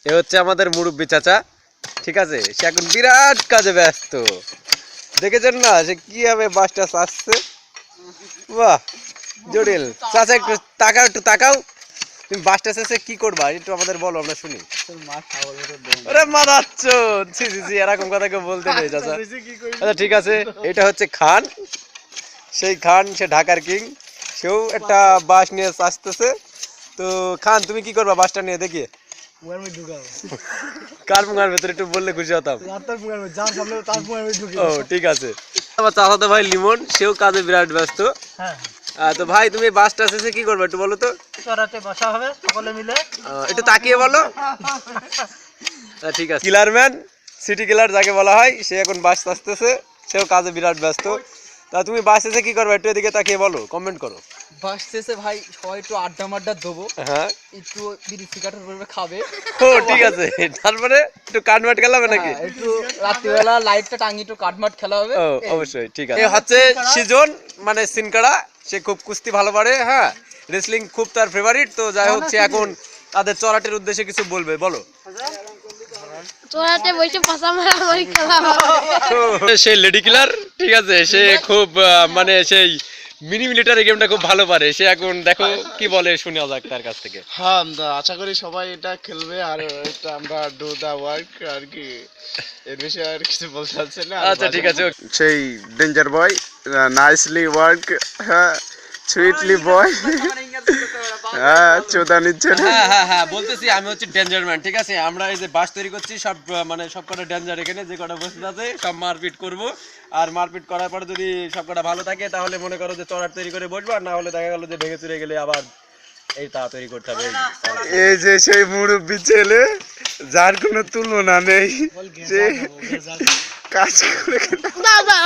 এ হচ্ছে আমাদের মুরব্বি চাচা, ঠিক আছে? সে এখন বিরাট কাজে ব্যস্ত, দেখেছেন না সে কিভাবে বাসটা আসছে। বাহ জটিল চাচা, একটু তাকাও, একটু তাকাও। তুমি বাসটা শেষে কি করবা একটু আমাদের বলো, আমরা শুনি। আরে মাদাচ্ছ, ছি ছি ছি, এরকম কথা কেউ বলতে নেই চাচা। আচ্ছা ঠিক আছে, এটা হচ্ছে খান, সেই খান, সে ঢাকার কিং, সেও একটা বাস নিয়ে আসতেছে। তো খান তুমি কি করবা বাসটা নিয়ে, দেখিয়ে কার মুখার ভেতরে একটু বললে খুশি হতাম। ও ঠিক আছে। আমার চাচাতো ভাই লিমন, সেও কাজে বিরাট ব্যস্ত। তো ভাই তুমি বাসটা শেষে কি করবে একটু বলো তো। চড়াতে বসা হবে সকলে মিলে। একটু তাকিয়ে বলো। ঠিক আছে, কিলার ম্যান, সিটি কিলার যাকে বলা হয়, সে এখন বাস আসতেছে, সেও কাজে বিরাট ব্যস্ত। তা তুমি বাস শেষে কি করবে একটু এদিকে তাকিয়ে বলো, কমেন্ট করো। বাস শেষে ভাই সবাই একটু আড্ডা মাড্ডা দেবো, হ্যাঁ একটু বিড়ি সিগারেট করবে, খাবে। ও ঠিক আছে, তারপরে একটু কাটমাট খেলাবে নাকি? একটু রাত্রিবেলা লাইটটা টাঙিয়ে একটু কাটমাট খেলা হবে। ও অবশ্যই ঠিক আছে। এ হচ্ছে সিজন, মানে সিনকাড়া, সে খুব কুস্তি ভালো পারে, হ্যাঁ রেসলিং খুব তার ফেভারিট। তো যাই হোক, সে এখন তাদের চড়াটের উদ্দেশ্যে কিছু বলবে, বলো। চড়াতে বসে পাশা মারামারি খেলা হবে। সে লেডি কিলার, ঠিক আছে? সে খুব মানে সেই মিনি মিলিটারি গেমটা খুব ভালো পারে। সে এখন দেখো কি বলে, শোনা যাক তার কাছ থেকে। হ্যাঁ আশা করি সবাই এটা খেলবে, আর এটা আমরা ডু দা ওয়ার্ক আর কি, এর বিষয়ে আর কিছু বলতে চাচ্ছি না। আচ্ছা ঠিক আছে। সেই ডেঞ্জার বয়, নাইসলি ওয়ার্ক, হ্যাঁ সুইটলি বয়, হ্যাঁ চোদা নিচ্ছে না। হ্যাঁ হ্যাঁ হ্যাঁ বলতেছি, আমি হচ্ছে ডেঞ্জার ম্যান, ঠিক আছে? আমরা এই যে বাস তৈরি করছি, সব মানে সব কটা ডেঞ্জার, এখানে যে কটা বসে আছে সব মারপিট করব। আর মারপিট করার পরে যদি সব কটা ভালো থাকে, তাহলে মনে করো যে চড়ার তৈরি করে বসবো, আর না হলে দেখা গেল যে ভেঙে চুরে গেলে আবার এই তা তৈরি করতে হবে। এই যে সেই মুরব্বী ছেলে, যার কোনো তুলনা নেই, যে কাজ করে দাদা